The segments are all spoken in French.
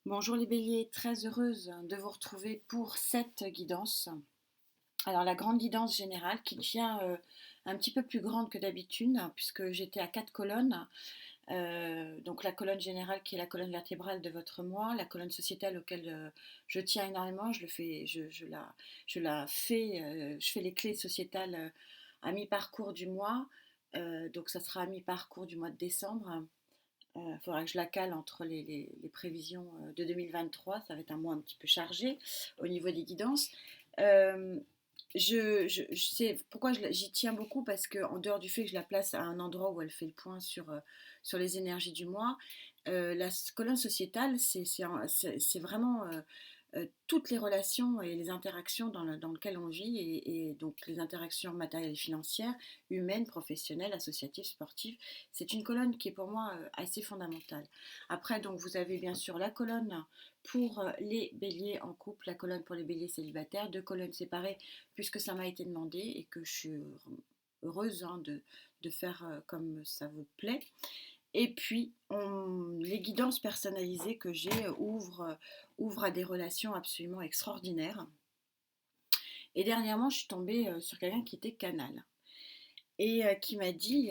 Bonjour les béliers, très heureuse de vous retrouver pour cette guidance. Alors la grande guidance générale qui devient un petit peu plus grande que d'habitude puisque j'étais à 4 colonnes. Donc la colonne générale qui est la colonne vertébrale de votre moi, la colonne sociétale auquel je tiens énormément, je fais les clés sociétales à mi-parcours du mois. Donc ça sera à mi-parcours du mois de décembre. Il faudra que je la cale entre les prévisions de 2023. Ça va être un mois un petit peu chargé au niveau des guidances. Euh, je sais pourquoi j'y tiens beaucoup parce que en dehors du fait que je la place à un endroit où elle fait le point sur les énergies du mois, la colonne sociétale, c'est vraiment toutes les relations et les interactions dans lesquelles on vit et donc les interactions matérielles et financières, humaines, professionnelles, associatives, sportives. C'est une colonne qui est pour moi assez fondamentale. Après, donc, vous avez bien sûr la colonne pour les béliers en couple, la colonne pour les béliers célibataires, deux colonnes séparées puisque ça m'a été demandé et que je suis heureuse de faire comme ça vous plaît. Et puis, les guidances personnalisées que j'ai ouvrent à des relations absolument extraordinaires. Et dernièrement, je suis tombée sur quelqu'un qui était canal et qui m'a dit,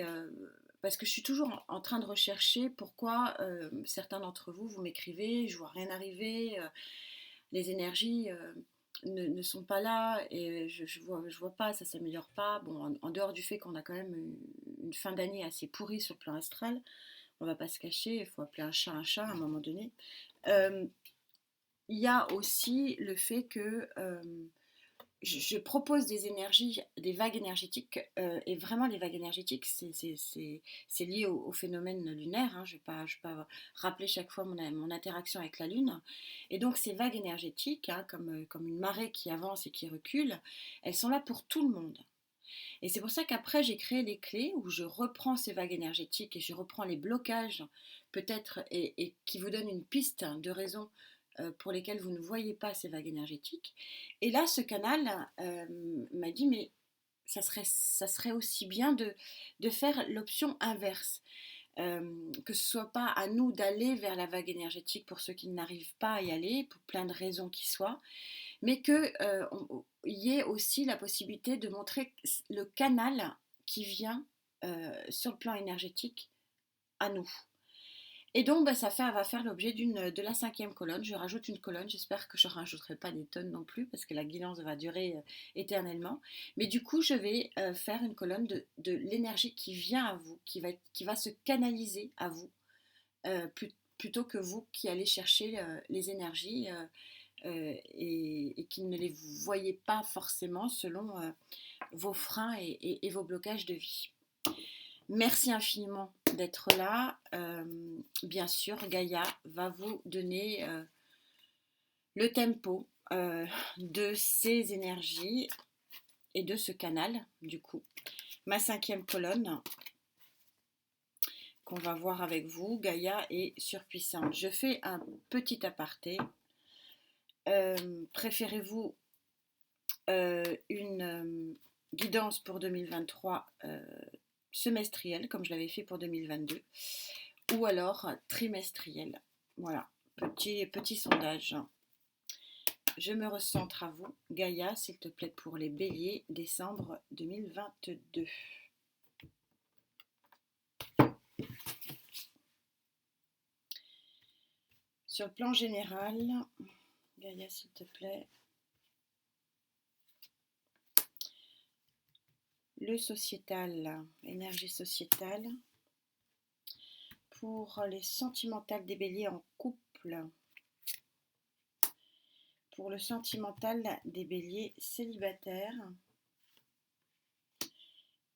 parce que je suis toujours en train de rechercher pourquoi certains d'entre vous, vous m'écrivez, je vois rien arriver, les énergies ne sont pas là et je vois pas, ça s'améliore pas. Bon, en dehors du fait qu'on a quand même une fin d'année assez pourrie sur le plan astral, on va pas se cacher, il faut appeler un chat à un moment donné. Euh, Il y a aussi le fait que je propose des énergies, des vagues énergétiques, et vraiment les vagues énergétiques, c'est lié au phénomène lunaire, hein, je ne vais pas rappeler chaque fois mon interaction avec la Lune. Et donc ces vagues énergétiques, hein, comme une marée qui avance et qui recule, elles sont là pour tout le monde. Et c'est pour ça qu'après, j'ai créé les clés où je reprends ces vagues énergétiques et je reprends les blocages, peut-être, et qui vous donnent une piste de raison pour lesquelles vous ne voyez pas ces vagues énergétiques. Et là, ce canal m'a dit, mais ça serait aussi bien de faire l'option inverse. Que ce soit pas à nous d'aller vers la vague énergétique pour ceux qui n'arrivent pas à y aller, pour plein de raisons qui soient, mais qu'il y ait aussi la possibilité de montrer le canal qui vient sur le plan énergétique à nous. Et donc, bah, va faire l'objet de la cinquième colonne. Je rajoute une colonne. J'espère que je ne rajouterai pas des tonnes non plus parce que la guidance va durer éternellement. Mais du coup, je vais faire une colonne de l'énergie qui vient à vous, qui va se canaliser à vous, plutôt que vous qui allez chercher les énergies et qui ne les voyez pas forcément selon vos freins et vos blocages de vie. Merci infiniment d'être là. Bien sûr, Gaïa va vous donner le tempo de ces énergies et de ce canal, du coup. Ma cinquième colonne qu'on va voir avec vous, Gaïa est surpuissante. Je fais un petit aparté. Préférez-vous une guidance pour 2023 semestrielle, comme je l'avais fait pour 2022, ou alors trimestrielle. Voilà, petit sondage. Je me recentre à vous. Gaïa, s'il te plaît, pour les béliers, décembre 2022. Sur le plan général, Gaïa, s'il te plaît. Le sociétal, énergie sociétale. Pour les sentimentales des béliers en couple. Pour le sentimental des béliers célibataires.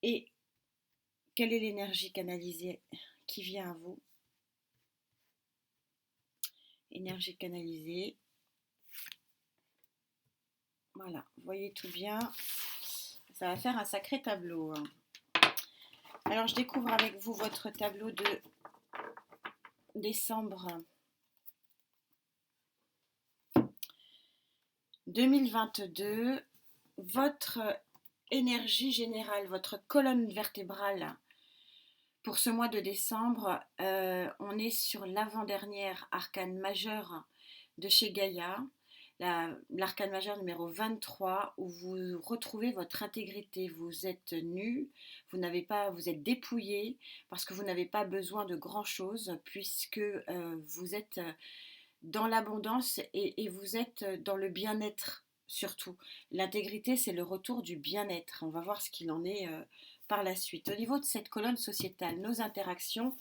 Et quelle est l'énergie canalisée qui vient à vous? Énergie canalisée. Voilà, vous voyez tout bien. Ça va faire un sacré tableau. Alors, je découvre avec vous votre tableau de décembre 2022. Votre énergie générale, votre colonne vertébrale pour ce mois de décembre, on est sur l'avant-dernière arcane majeure de chez Gaïa, l'arcane majeur numéro 23, où vous retrouvez votre intégrité. Vous êtes nu, vous êtes dépouillé parce que vous n'avez pas besoin de grand-chose puisque vous êtes dans l'abondance et vous êtes dans le bien-être surtout. L'intégrité, c'est le retour du bien-être. On va voir ce qu'il en est par la suite. Au niveau de cette colonne sociétale, nos interactions,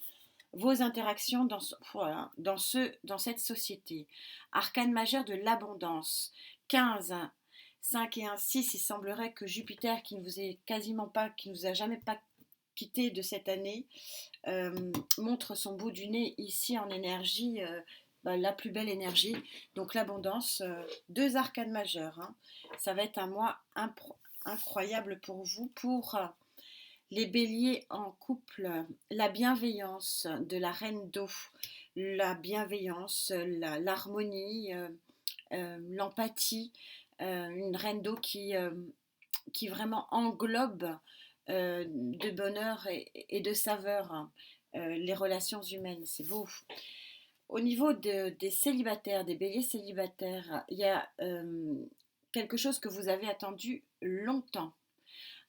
vos interactions voilà, dans cette société. Arcane majeur de l'abondance. 15, 5 et 1, 6, il semblerait que Jupiter, qui ne vous est quasiment pas, qui ne vous a jamais pas quitté de cette année, montre son bout du nez ici en énergie, la plus belle énergie, donc l'abondance. Deux arcanes majeurs, hein. Ça va être un mois incroyable pour vous. Pour les béliers en couple, la bienveillance de la reine d'eau, la bienveillance, l'harmonie, l'empathie, une reine d'eau qui vraiment englobe de bonheur et de saveur, hein, les relations humaines. C'est beau. Au niveau des célibataires, des béliers célibataires, il y a quelque chose que vous avez attendu longtemps.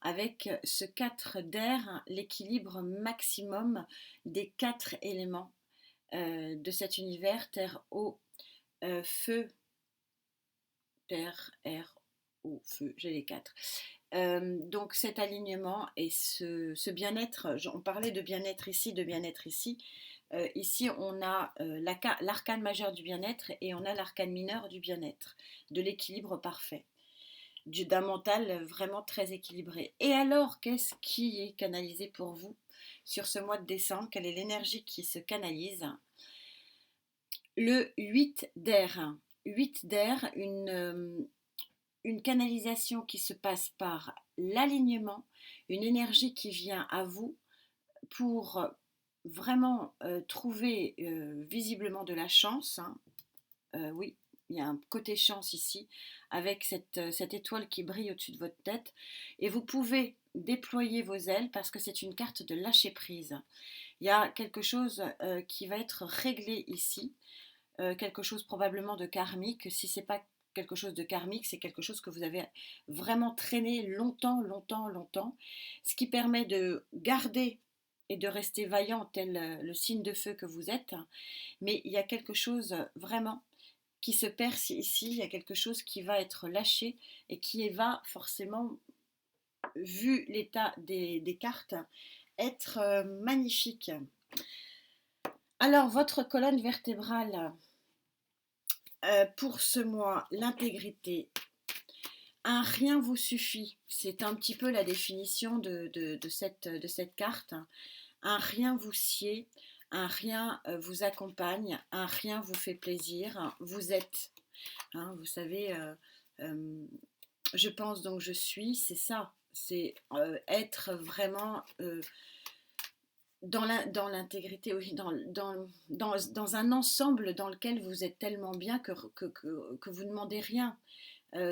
Avec ce 4 d'air, l'équilibre maximum des 4 éléments de cet univers, terre, eau, feu, terre, air, eau, feu, j'ai les 4. Donc cet alignement et ce bien-être, on parlait de bien-être ici, ici on a l'arcane majeur du bien-être et on a l'arcane mineur du bien-être, de l'équilibre parfait, d'un mental vraiment très équilibré. Et alors, qu'est-ce qui est canalisé pour vous sur ce mois de décembre? Quelle est l'énergie qui se canalise? Le 8 d'air. 8 d'air, une canalisation qui se passe par l'alignement, une énergie qui vient à vous pour vraiment trouver visiblement de la chance, hein. Oui, il y a un côté chance ici, avec cette étoile qui brille au-dessus de votre tête. Et vous pouvez déployer vos ailes parce que c'est une carte de lâcher prise. Il y a quelque chose qui va être réglé ici, quelque chose probablement de karmique. Si c'est pas quelque chose de karmique, c'est quelque chose que vous avez vraiment traîné longtemps, longtemps, longtemps, ce qui permet de garder et de rester vaillant tel le signe de feu que vous êtes. Mais il y a quelque chose vraiment qui se perce ici, il y a quelque chose qui va être lâché et qui va forcément, vu l'état des cartes, être magnifique. Alors, votre colonne vertébrale, pour ce mois, l'intégrité. Un rien vous suffit, c'est un petit peu la définition de cette carte. Un rien vous sied, un rien vous accompagne, un rien vous fait plaisir, vous êtes. Hein, vous savez, je pense donc je suis, c'est ça, c'est être vraiment dans l'intégrité, oui, dans un ensemble dans lequel vous êtes tellement bien que vous ne demandez rien.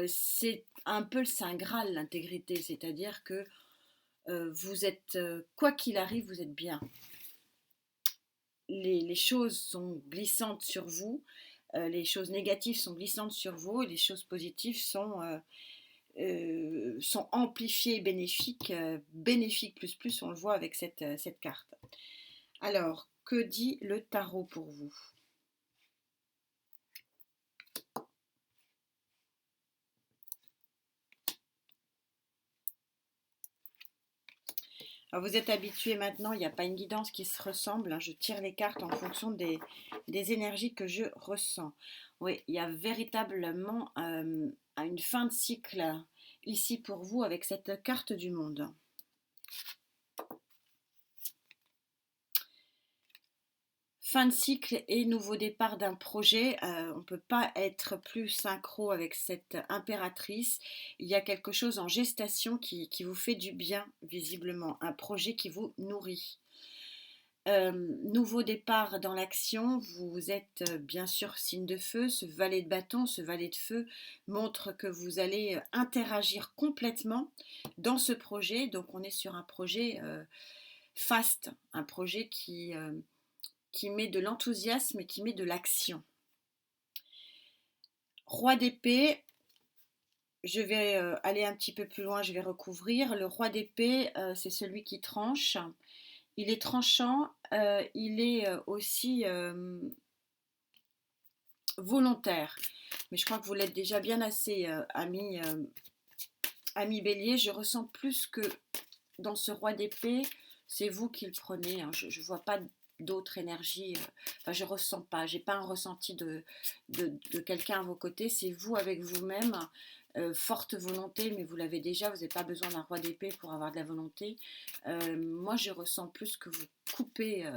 C'est un peu le Saint Graal, l'intégrité, c'est-à-dire que vous êtes, quoi qu'il arrive, vous êtes bien. Les choses sont glissantes sur vous, les choses négatives sont glissantes sur vous, et les choses positives sont amplifiées, bénéfiques, bénéfiques plus, on le voit avec cette carte. Alors, que dit le tarot pour vous? Alors vous êtes habitué maintenant, il n'y a pas une guidance qui se ressemble, hein, je tire les cartes en fonction des énergies que je ressens. Oui, il y a véritablement une fin de cycle ici pour vous avec cette carte du monde. Fin de cycle et nouveau départ d'un projet. On ne peut pas être plus synchro avec cette impératrice. Il y a quelque chose en gestation qui vous fait du bien, visiblement. Un projet qui vous nourrit. Nouveau départ dans l'action. Vous êtes bien sûr signe de feu. Ce valet de bâton, ce valet de feu montre que vous allez interagir complètement dans ce projet. Donc on est sur un projet faste, un projet qui met de l'enthousiasme et qui met de l'action. Roi d'épée, je vais aller un petit peu plus loin, je vais recouvrir. Le roi d'épée, c'est celui qui tranche. Il est tranchant, il est aussi volontaire. Mais je crois que vous l'êtes déjà bien assez, ami Bélier. Je ressens plus que dans ce roi d'épée, c'est vous qui le prenez, hein. Je ne vois pas d'autre énergie. Enfin, je ressens pas. J'ai pas un ressenti de quelqu'un à vos côtés. C'est vous avec vous-même. Forte volonté, mais vous l'avez déjà. Vous n'avez pas besoin d'un roi d'épée pour avoir de la volonté. Moi, je ressens plus que vous coupez,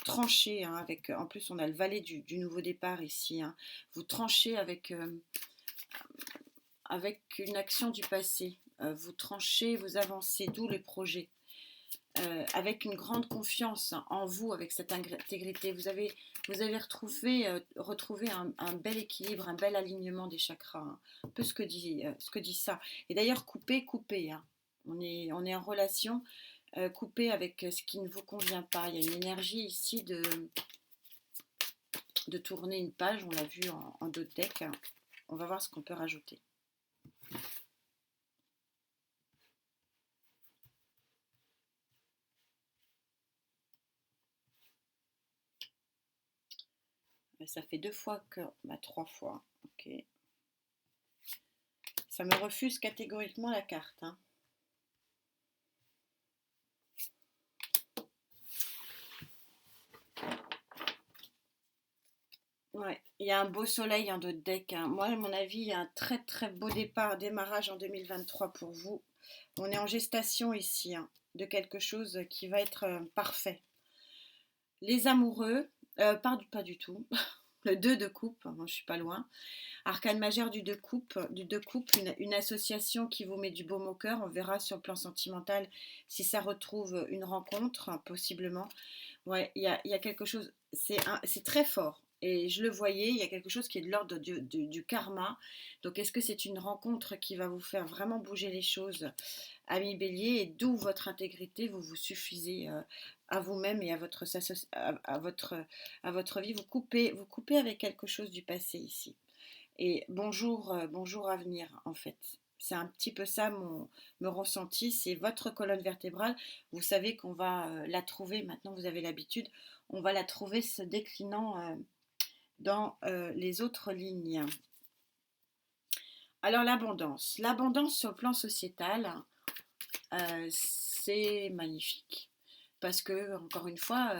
tranchez. Hein, avec, en plus, on a le valet du nouveau départ ici. Hein. Vous tranchez avec une action du passé. Vous tranchez, vous avancez, d'où les projets. Avec une grande confiance en vous, avec cette intégrité. Vous avez retrouvé un bel équilibre, un bel alignement des chakras. Hein. Un peu ce que dit ça. Et d'ailleurs, coupez. Hein. On est en relation, coupez avec ce qui ne vous convient pas. Il y a une énergie ici de tourner une page. On l'a vu en d'autres decks. Hein. On va voir ce qu'on peut rajouter. Ça fait 2 fois que... Bah, 3 fois. Ok. Ça me refuse catégoriquement la carte. Hein. Ouais, il y a un beau soleil en d'autres decks. Hein. Moi, à mon avis, il y a un très très beau démarrage en 2023 pour vous. On est en gestation ici, hein, de quelque chose qui va être parfait. Les amoureux, pas du tout. Le 2 de coupe, moi je suis pas loin. Arcane majeur du 2 coupe, une association qui vous met du baume au cœur. On verra sur le plan sentimental si ça retrouve une rencontre, possiblement. Ouais, il y a quelque chose, c'est très fort. Et je le voyais, il y a quelque chose qui est de l'ordre du karma. Donc, est-ce que c'est une rencontre qui va vous faire vraiment bouger les choses, ami Bélier, et d'où votre intégrité, vous vous suffisez à vous-même et à votre vie. Vous coupez avec quelque chose du passé ici. Et bonjour avenir, en fait. C'est un petit peu ça mon ressenti, c'est votre colonne vertébrale. Vous savez qu'on va la trouver, maintenant vous avez l'habitude, on va la trouver se déclinant dans les autres lignes. Alors l'abondance. L'abondance sur le plan sociétal, c'est magnifique. Parce que, encore une fois,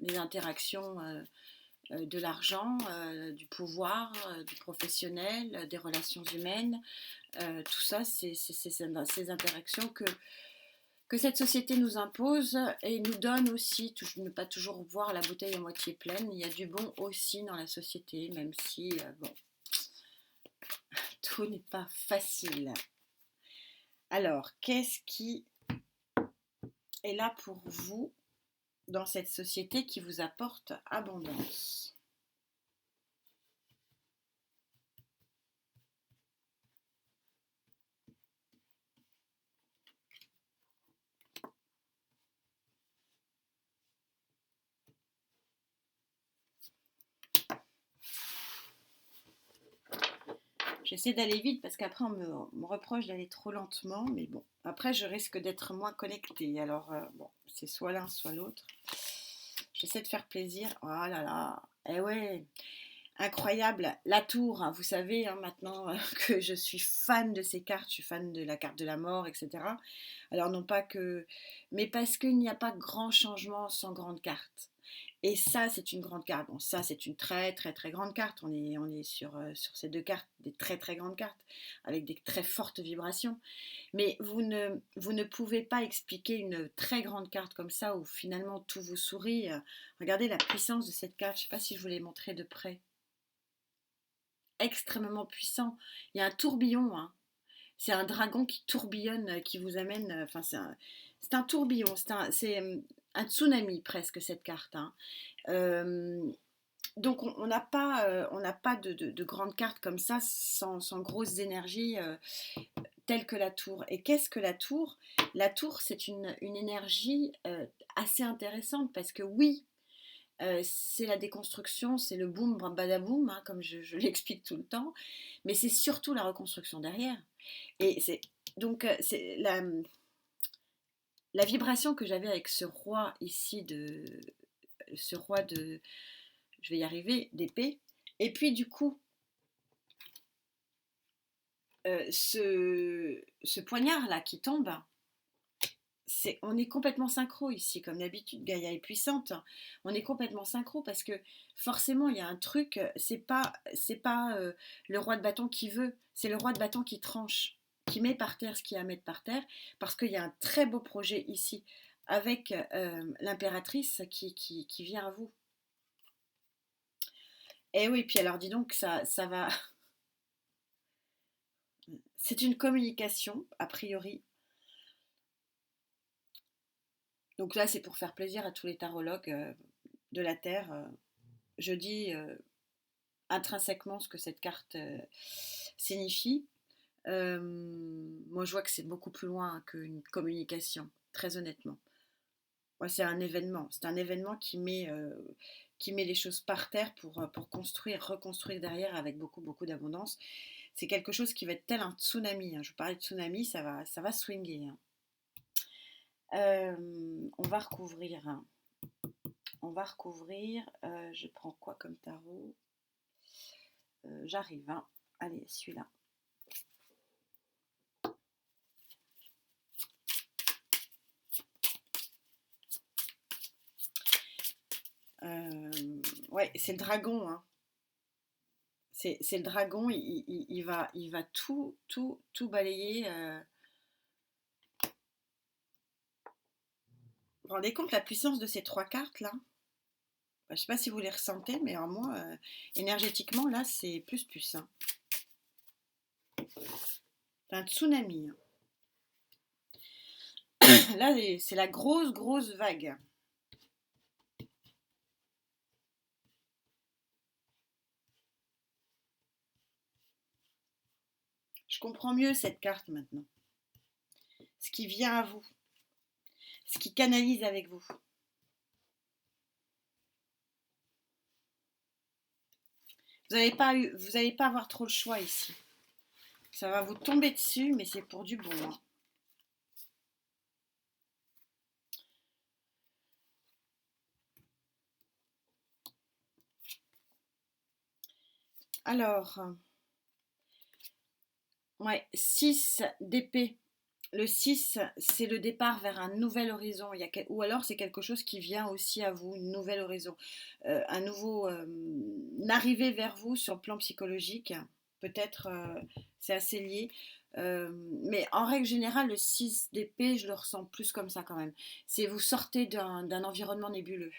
les interactions de l'argent, du pouvoir, du professionnel, des relations humaines. Tout ça, c'est ces interactions que cette société nous impose et nous donne aussi, ne pas toujours voir la bouteille à moitié pleine. Il y a du bon aussi dans la société, même si, bon, tout n'est pas facile. Alors, qu'est-ce qui est là pour vous dans cette société qui vous apporte abondance ? J'essaie d'aller vite parce qu'après on me reproche d'aller trop lentement, mais bon, après je risque d'être moins connectée. Alors bon, c'est soit l'un soit l'autre. J'essaie de faire plaisir. Oh là là, eh ouais, incroyable. La tour, hein, vous savez hein, maintenant que je suis fan de ces cartes, je suis fan de la carte de la mort, etc. Alors non pas que, mais parce qu'il n'y a pas grand changement sans grande carte. Et ça, c'est une grande carte. Bon, ça, c'est une très, très, très grande carte. On est sur ces 2 cartes, des très, très grandes cartes, avec des très fortes vibrations. Mais vous ne pouvez pas expliquer une très grande carte comme ça, où finalement tout vous sourit. Regardez la puissance de cette carte. Je ne sais pas si je vous l'ai montré de près. Extrêmement puissant. Il y a un tourbillon. Hein. C'est un dragon qui tourbillonne, qui vous amène. Enfin, c'est un tourbillon. C'est un tsunami presque, cette carte. Hein. Euh, donc on n'a pas de grandes cartes comme ça sans grosses énergies telles que la tour. Et qu'est-ce que la tour? La tour, c'est une énergie assez intéressante parce que oui, c'est la déconstruction, c'est le boum badaboum, hein, comme je l'explique tout le temps, mais c'est surtout la reconstruction derrière. Et c'est donc c'est la vibration que j'avais avec ce roi ici ce roi de, je vais y arriver, d'épée. Et puis du coup, ce poignard là qui tombe, on est complètement synchro ici, comme d'habitude. Gaïa est puissante. On est complètement synchro parce que forcément il y a un truc. C'est pas le roi de bâton qui veut, c'est le roi de bâton qui tranche, qui met par terre ce qu'il y a à mettre par terre, parce qu'il y a un très beau projet ici avec l'impératrice qui vient à vous. Et oui, puis alors dis donc, ça va. C'est une communication, a priori. Donc là, c'est pour faire plaisir à tous les tarologues de la Terre. Je dis intrinsèquement ce que cette carte signifie. Moi, je vois que c'est beaucoup plus loin qu'une communication, très honnêtement. Moi, c'est un événement. C'est un événement qui met les choses par terre pour construire, reconstruire derrière avec beaucoup, beaucoup d'abondance. C'est quelque chose qui va être tel un tsunami, hein. Je vous parlais de tsunami, ça va swinguer, hein. On va recouvrir, hein. Je prends quoi comme tarot? J'arrive, hein. Allez, celui-là. Ouais, c'est le dragon, hein. C'est le dragon, il va tout balayer. Vous vous rendez compte la puissance de ces trois cartes là? Je ne sais pas si vous les ressentez, mais en moi, énergétiquement, là, c'est plus plus, hein. C'est un tsunami, hein. Là, c'est la grosse vague. Je comprends mieux cette carte maintenant. Ce qui vient à vous. Ce qui canalise avec vous. Vous n'allez pas avoir trop le choix ici. Ça va vous tomber dessus, mais c'est pour du bon, hein. Alors, ouais, 6 d'épée. Le 6, c'est le départ vers un nouvel horizon. Ou alors c'est quelque chose qui vient aussi à vous, une nouvelle horizon. Une arrivée vers vous sur le plan psychologique. Peut-être c'est assez lié. Mais en règle générale, le 6 d'épée, je le ressens plus comme ça quand même. C'est vous sortez d'un environnement nébuleux.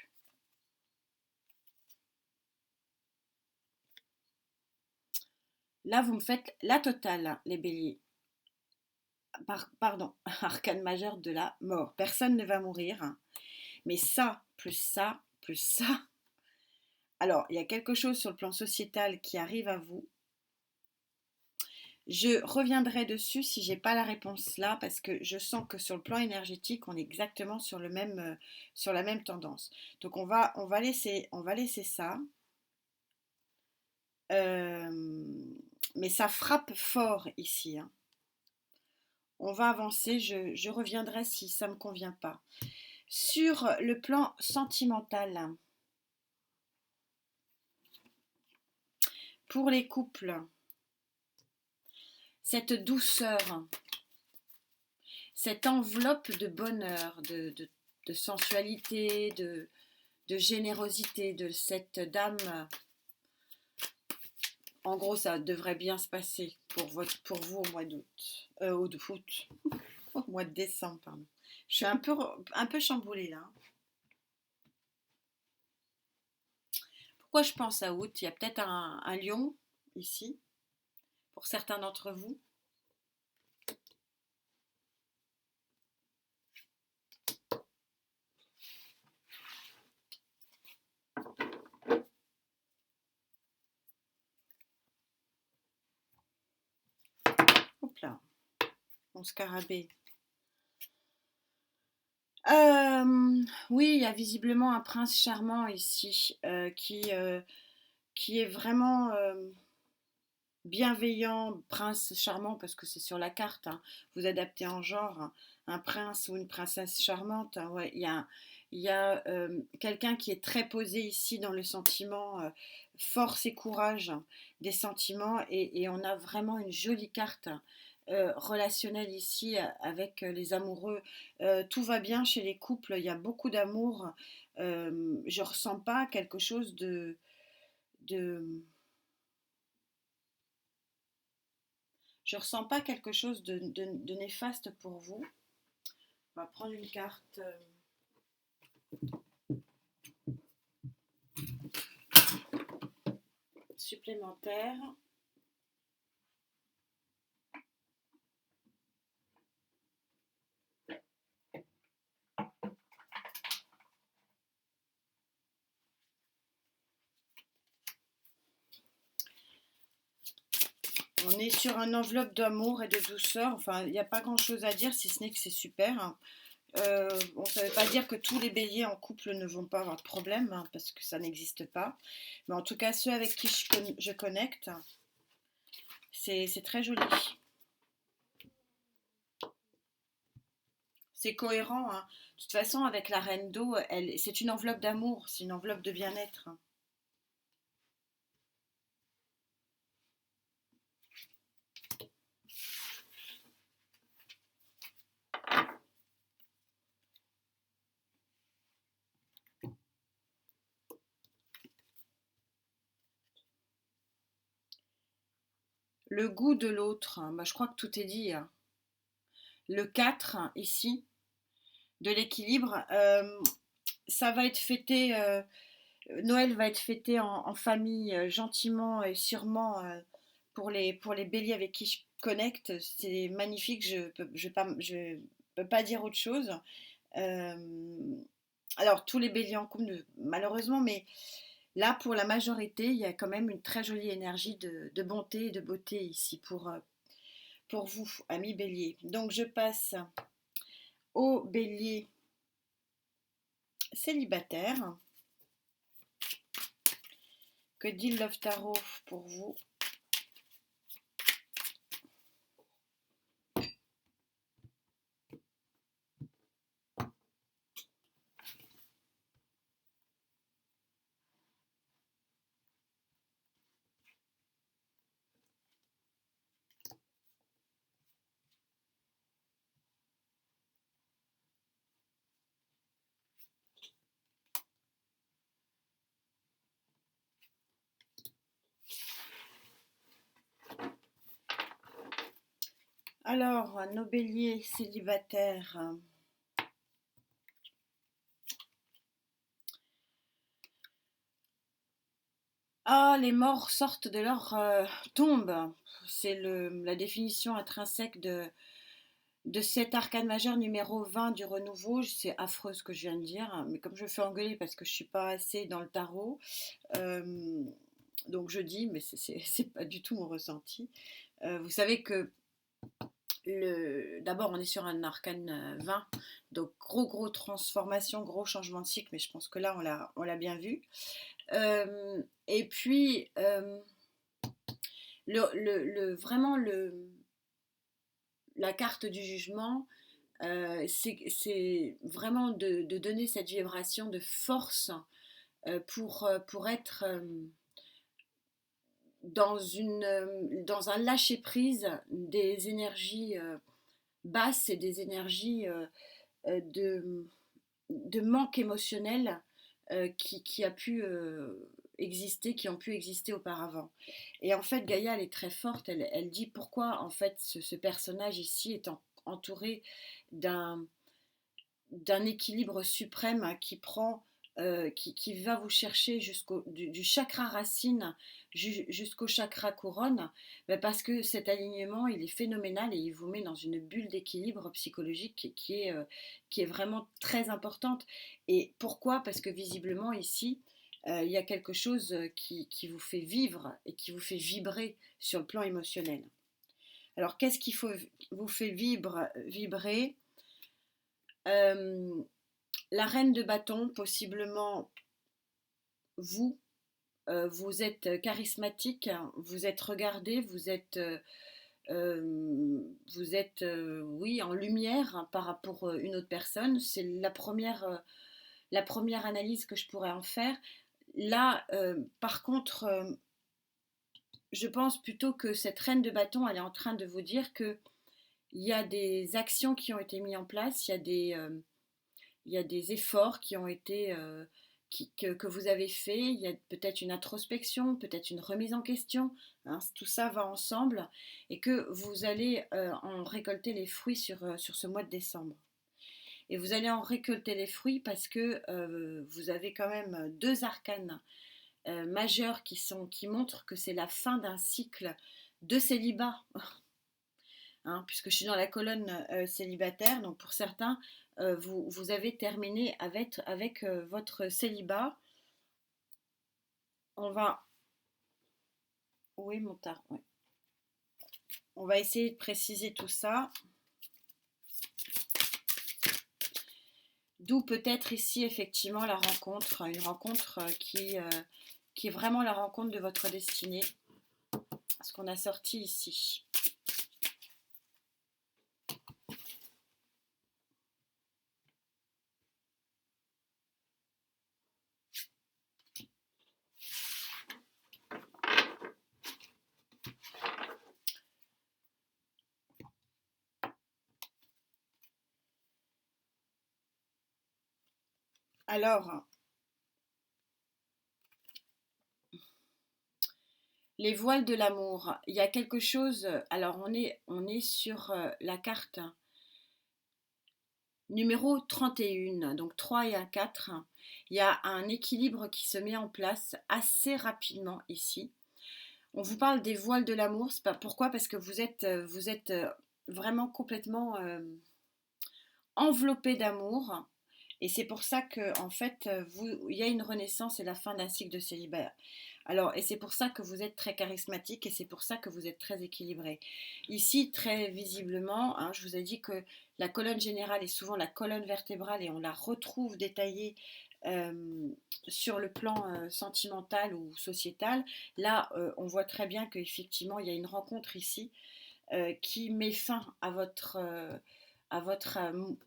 Là, vous me faites la totale, hein, les béliers. Pardon, arcane majeur de la mort. Personne ne va mourir, hein. Mais ça, plus ça, plus ça. Alors, il y a quelque chose sur le plan sociétal qui arrive à vous. Je reviendrai dessus si j'ai pas la réponse là, parce que je sens que sur le plan énergétique, on est exactement sur sur la même tendance. Donc on va laisser ça. Mais ça frappe fort ici, hein. On va avancer, je reviendrai si ça ne me convient pas. Sur le plan sentimental, pour les couples, cette douceur, cette enveloppe de bonheur, de sensualité, de générosité de cette dame, en gros, ça devrait bien se passer pour vous au mois d'août. Au mois de décembre, pardon. Je suis un peu chamboulée là. Pourquoi je pense à août? Il y a peut-être un lion ici, pour certains d'entre vous. Hop là, mon scarabée. Oui, il y a visiblement un prince charmant ici qui est vraiment bienveillant, prince charmant, parce que c'est sur la carte, hein, vous adaptez en genre, hein, un prince ou une princesse charmante, hein, ouais, il y a quelqu'un qui est très posé ici dans le sentiment, force et courage des sentiments, et on a vraiment une jolie carte relationnelle ici avec les amoureux. Tout va bien chez les couples, il y a beaucoup d'amour, je ressens pas quelque chose de Je ressens pas quelque chose de néfaste pour vous. On va prendre une carte supplémentaire. On est sur une enveloppe d'amour et de douceur. Enfin, il n'y a pas grand-chose à dire, si ce n'est que c'est super, hein. Bon, ça ne veut pas dire que tous les béliers en couple ne vont pas avoir de problème, hein, parce que ça n'existe pas. Mais en tout cas, ceux avec qui je connecte, c'est très joli. C'est cohérent, hein. De toute façon, avec la reine d'eau, c'est une enveloppe d'amour, c'est une enveloppe de bien-être, hein. Le goût de l'autre, hein, bah, je crois que tout est dit, hein. Le 4 ici, de l'équilibre, ça va être fêté, Noël va être fêté en famille, gentiment et sûrement, pour les béliers avec qui je connecte. C'est magnifique, je peux pas dire autre chose. Euh, alors, tous les béliers en couple, malheureusement, mais là, pour la majorité, il y a quand même une très jolie énergie de bonté et de beauté ici pour vous, amis béliers. Donc, je passe aux béliers célibataires. Que dit le Love Tarot pour vous? Alors, nos béliers célibataires. Ah, les morts sortent de leur tombe. C'est la définition intrinsèque de cet arcane majeur numéro 20 du renouveau. C'est affreux ce que je viens de dire, hein, mais comme je me fais engueuler parce que je suis pas assez dans le tarot, euh, donc je dis, mais c'est pas du tout mon ressenti. Vous savez que d'abord on est sur un arcane 20, donc gros transformation, gros changement de cycle, mais je pense que là on l'a bien vu. Et puis vraiment la carte du jugement, c'est vraiment de donner cette vibration de force pour être dans un lâcher-prise des énergies basses et des énergies de manque émotionnel qui a pu exister, qui ont pu exister auparavant. Et en fait, Gaïa, elle est très forte. Elle dit pourquoi en fait ce personnage ici est entouré d'un d'un équilibre suprême qui prend, qui va vous chercher du chakra racine jusqu'au chakra couronne, ben parce que cet alignement, il est phénoménal et il vous met dans une bulle d'équilibre psychologique qui est vraiment très importante. Et pourquoi? Parce que visiblement ici, il y a quelque chose qui vous fait vivre et qui vous fait vibrer sur le plan émotionnel. Alors, qu'est-ce qui vous fait vibrer? La reine de bâton, possiblement vous, vous êtes charismatique, vous êtes regardé, vous êtes oui, en lumière hein, par rapport à une autre personne. C'est la première analyse que je pourrais en faire. Là, par contre, je pense plutôt que cette reine de bâton, elle est en train de vous dire que il y a des actions qui ont été mises en place, il y a des efforts qui ont été que vous avez fait, il y a peut-être une introspection, peut-être une remise en question, hein, tout ça va ensemble et que vous allez en récolter les fruits sur ce mois de décembre. Et vous allez en récolter les fruits parce que vous avez quand même deux arcanes majeurs qui montrent que c'est la fin d'un cycle de célibat, hein, puisque je suis dans la colonne célibataire, donc pour certains, vous avez terminé avec votre célibat. On va... Oui, mon tard, ouais. On va essayer de préciser tout ça. D'où peut-être ici effectivement la rencontre, une rencontre qui est vraiment la rencontre de votre destinée, ce qu'on a sorti ici. Alors, les voiles de l'amour, il y a quelque chose, alors on est sur la carte numéro 31, donc 3 et un 4. Il y a un équilibre qui se met en place assez rapidement ici. On vous parle des voiles de l'amour, c'est pas pourquoi parce que vous êtes vraiment complètement enveloppé d'amour. Et c'est pour ça que, en fait, il y a une renaissance et la fin d'un cycle de célibat. Alors, et c'est pour ça que vous êtes très charismatique et c'est pour ça que vous êtes très équilibré. Ici, très visiblement, hein, je vous ai dit que la colonne générale est souvent la colonne vertébrale et on la retrouve détaillée sur le plan sentimental ou sociétal. Là, on voit très bien qu'effectivement, il y a une rencontre ici qui met fin à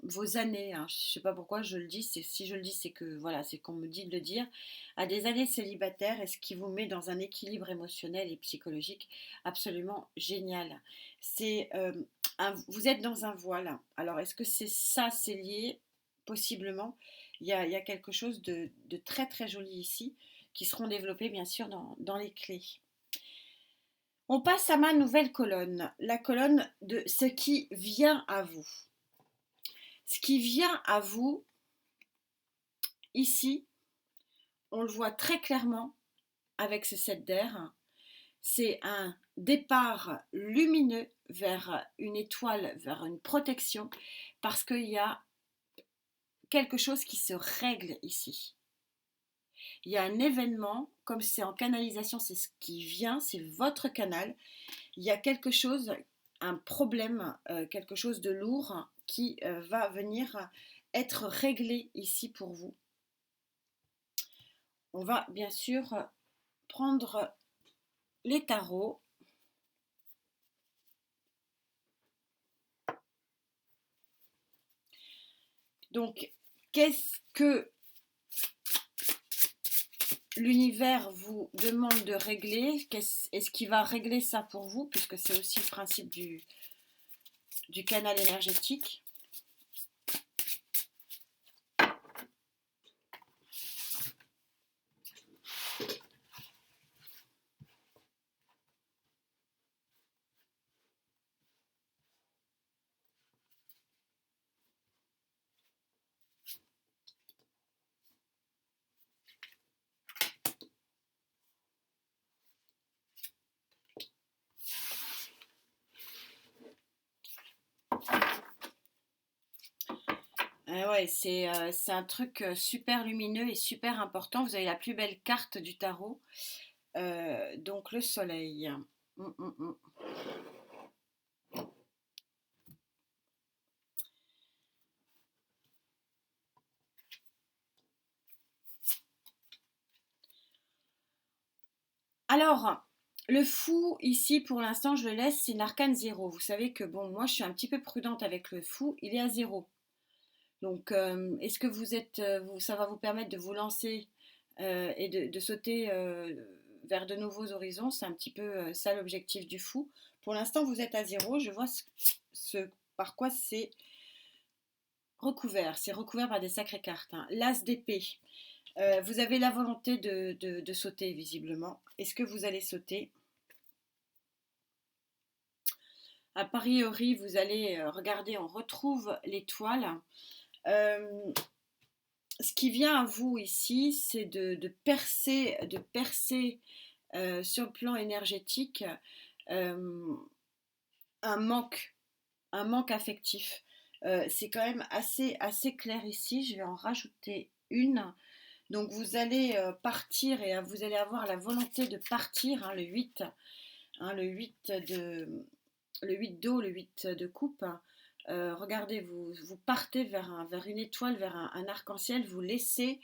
vos années, hein. Je ne sais pas pourquoi je le dis, si je le dis, c'est que voilà, c'est qu'on me dit de le dire, à des années célibataires, et ce qui vous met dans un équilibre émotionnel et psychologique absolument génial. C'est vous êtes dans un voile. Alors, est-ce que c'est lié? Possiblement. Il y a quelque chose de très très joli ici, qui seront développés bien sûr dans les clés. On passe à ma nouvelle colonne, la colonne de ce qui vient à vous. Ce qui vient à vous, ici, on le voit très clairement avec ce 7 d'air, c'est un départ lumineux vers une étoile, vers une protection, parce qu'il y a quelque chose qui se règle ici. Il y a un événement, comme c'est en canalisation, c'est ce qui vient, c'est votre canal. Il y a quelque chose, un problème, quelque chose de lourd qui va venir être réglé ici pour vous. On va bien sûr prendre les tarots. Donc, qu'est-ce que l'univers vous demande de régler? Est-ce qu'il va régler ça pour vous? Puisque c'est aussi le principe du canal énergétique. Ouais, c'est un truc super lumineux et super important. Vous avez la plus belle carte du tarot, donc le soleil. Mm, mm, mm. Alors, le fou, ici, pour l'instant, je le laisse, c'est une arcane 0. Vous savez que, bon, moi, je suis un petit peu prudente avec le fou, il est à 0. Donc, est-ce que ça va vous permettre de vous lancer et de sauter vers de nouveaux horizons? C'est un petit peu ça l'objectif du fou. Pour l'instant, vous êtes à 0. Je vois par quoi c'est recouvert. C'est recouvert par des sacrées cartes, hein. L'as d'épée. Vous avez la volonté de sauter, visiblement. Est-ce que vous allez sauter? A priori, vous allez regarder, on retrouve l'étoile. Euh, Ce qui vient à vous ici, c'est de percer sur le plan énergétique euh, un manque, un manque affectif. C'est quand même assez clair ici. Je vais en rajouter une. Donc vous allez partir et vous allez avoir la volonté de partir, hein, le 8, hein, le 8 d'eau, le 8 de coupe. Regardez, vous partez vers une étoile, vers un arc-en-ciel, vous laissez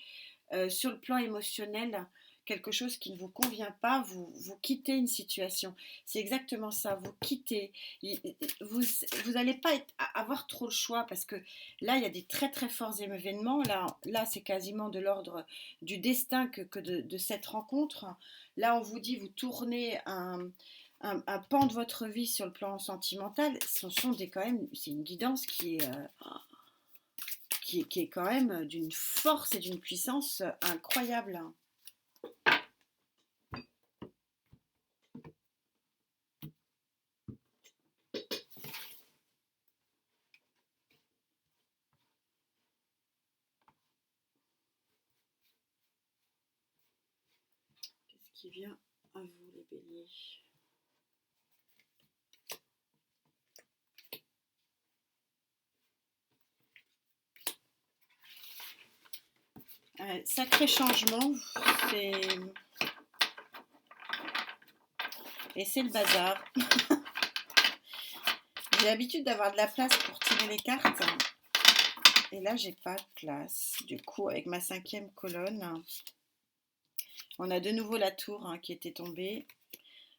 sur le plan émotionnel quelque chose qui ne vous convient pas, vous quittez une situation. C'est exactement ça, vous quittez. Vous n'allez pas avoir trop le choix parce que là, il y a des très très forts événements. Là c'est quasiment de l'ordre du destin que de cette rencontre. Là, on vous dit, vous tournez un pan de votre vie sur le plan sentimental. Ce sont quand même, c'est une guidance qui est quand même d'une force et d'une puissance incroyable. Qu'est-ce qui vient à vous, les béliers? Sacré changement, c'est... et c'est le bazar. J'ai l'habitude d'avoir de la place pour tirer les cartes. Et là, j'ai pas de place. Du coup, avec ma 5e colonne, on a de nouveau la tour, hein, qui était tombée.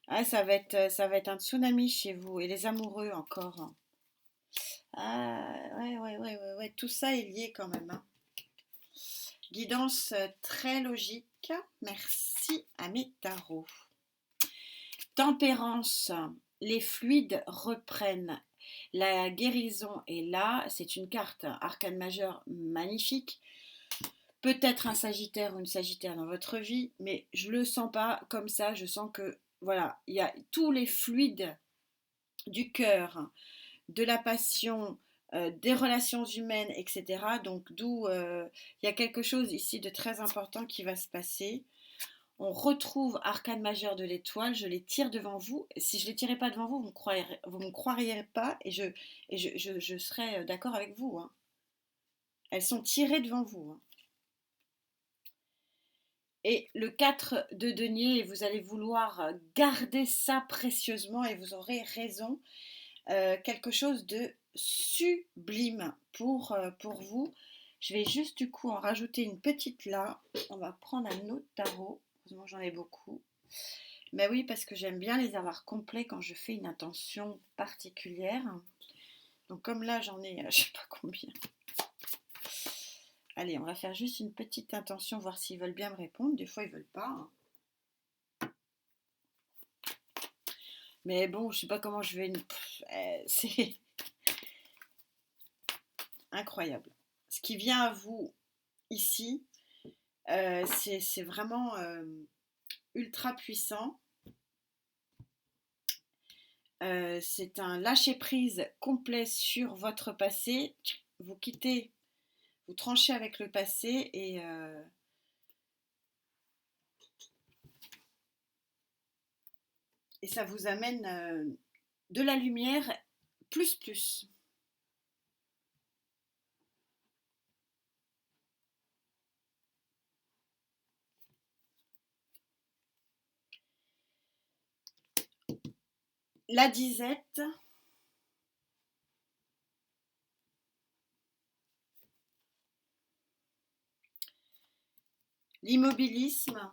Ah, ça va être un tsunami chez vous. Et les amoureux encore. Ah, ouais, ouais, ouais, ouais, ouais. Tout ça est lié quand même, hein. Guidance très logique. Merci à mes tarots. Tempérance. Les fluides reprennent. La guérison est là. C'est une carte arcane majeure magnifique. Peut-être un Sagittaire ou une Sagittaire dans votre vie, mais je le sens pas comme ça. Je sens que voilà, il y a tous les fluides du cœur, de la passion, des relations humaines, etc. Donc d'où il y a quelque chose ici de très important qui va se passer. On retrouve arcane majeur de l'étoile, je les tire devant vous. Si je ne les tirais pas devant vous, vous me croiriez pas et je serais d'accord avec vous, hein. Elles sont tirées devant vous, hein. Et le 4 de denier, vous allez vouloir garder ça précieusement et vous aurez raison. Quelque chose de sublime pour vous. Je vais juste du coup en rajouter une petite là. On va prendre un autre tarot. Heureusement j'en ai beaucoup. Mais oui, parce que j'aime bien les avoir complets quand je fais une intention particulière. Donc comme là j'en ai je sais pas combien. Allez, on va faire juste une petite intention, voir s'ils veulent bien me répondre. Des fois ils veulent pas, hein. Mais bon, je sais pas comment je vais. C'est incroyable. Ce qui vient à vous ici, c'est vraiment ultra puissant. C'est un lâcher-prise complet sur votre passé. Vous quittez, vous tranchez avec le passé et ça vous amène de la lumière plus plus. La disette, l'immobilisme,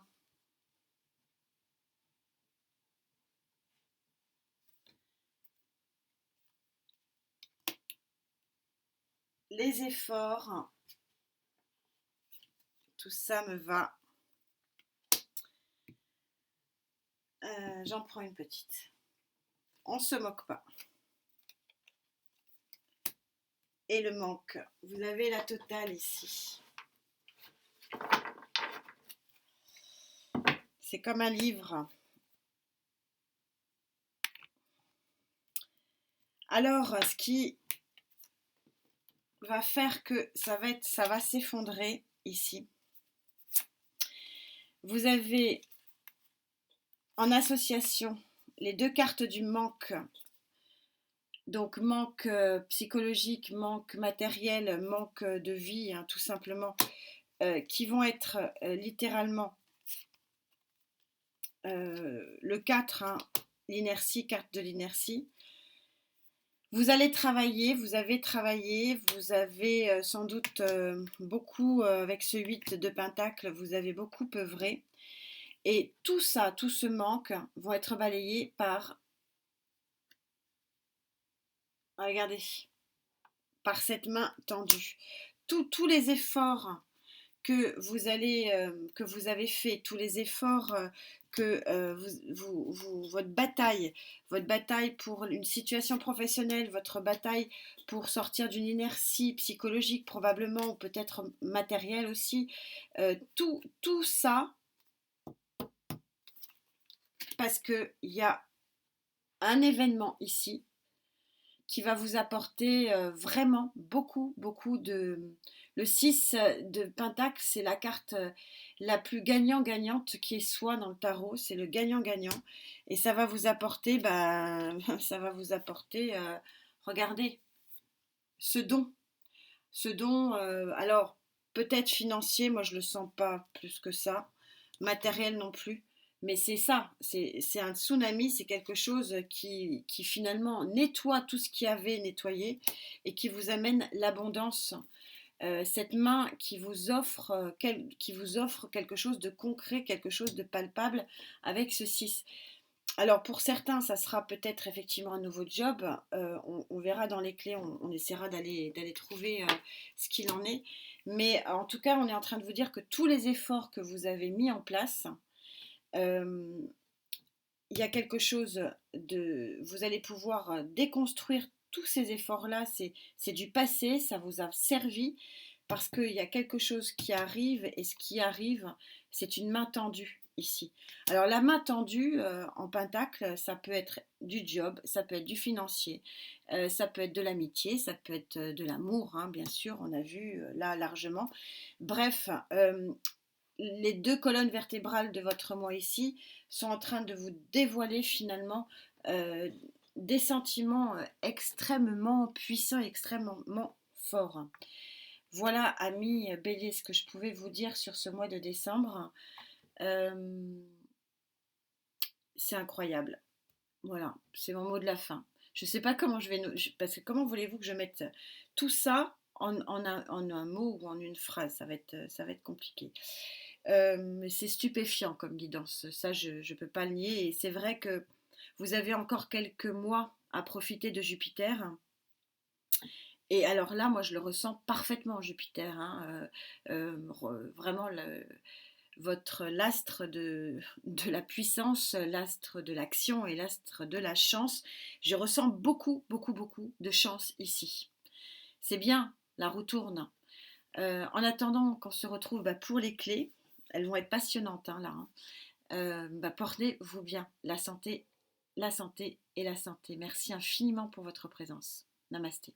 les efforts, tout ça me va. J'en prends une petite. On se moque pas. Et le manque. Vous avez la totale ici. C'est comme un livre. Alors, ce qui va faire que ça va s'effondrer ici. Vous avez en association les deux cartes du manque. Donc manque psychologique, manque matériel, manque de vie, hein, tout simplement, qui vont être littéralement le 4, hein, l'inertie, carte de l'inertie. Vous allez travailler, vous avez travaillé, vous avez sans doute beaucoup, avec ce 8 de Pentacle, vous avez beaucoup œuvré. Et tout ça, tout ce manque, vont être balayés par, regardez, par cette main tendue. Tous les efforts que que vous avez fait, tous les efforts que votre bataille pour une situation professionnelle, votre bataille pour sortir d'une inertie psychologique probablement, ou peut-être matérielle aussi, tout ça, parce qu'il y a un événement ici qui va vous apporter vraiment beaucoup, beaucoup de... Le 6 de Pentacle, c'est la carte la plus gagnant-gagnante qui est soit dans le tarot, c'est le gagnant-gagnant. Et ça va vous apporter, ça va vous apporter, regardez, ce don. Ce don, alors, peut-être financier, moi je le sens pas plus que ça, matériel non plus. Mais c'est ça, c'est un tsunami, c'est quelque chose qui finalement nettoie tout ce qu'il y avait nettoyé et qui vous amène l'abondance. Cette main qui vous offre quelque chose de concret, quelque chose de palpable avec ce 6. Alors pour certains, ça sera peut-être effectivement un nouveau job. On verra dans les clés, on essaiera d'aller trouver ce qu'il en est. Mais en tout cas, on est en train de vous dire que tous les efforts que vous avez mis en place, il y a quelque chose de... Vous allez pouvoir déconstruire tous ces efforts-là. C'est du passé, ça vous a servi parce qu'il y a quelque chose qui arrive et ce qui arrive, c'est une main tendue ici. Alors la main tendue en pentacle, ça peut être du job, ça peut être du financier, ça peut être de l'amitié, ça peut être de l'amour, hein, bien sûr, on a vu là largement. Bref, les deux colonnes vertébrales de votre moi ici sont en train de vous dévoiler finalement des sentiments extrêmement puissants, extrêmement forts. Voilà, amis Bélier, ce que je pouvais vous dire sur ce mois de décembre. C'est incroyable. Voilà, c'est mon mot de la fin. Je ne sais pas comment je vais... Parce que comment voulez-vous que je mette tout ça en un mot ou en une phrase? Ça va être compliqué. C'est stupéfiant comme guidance. Ça, je ne peux pas le nier. Et c'est vrai que vous avez encore quelques mois à profiter de Jupiter. Et alors là, moi, je le ressens parfaitement, Jupiter, hein. Vraiment, votre l'astre de la puissance, l'astre de l'action et l'astre de la chance. Je ressens beaucoup, beaucoup, beaucoup de chance ici. C'est bien, la roue tourne. En attendant qu'on se retrouve pour les clés, elles vont être passionnantes hein, là. Hein. Portez-vous bien. La santé et la santé. Merci infiniment pour votre présence. Namasté.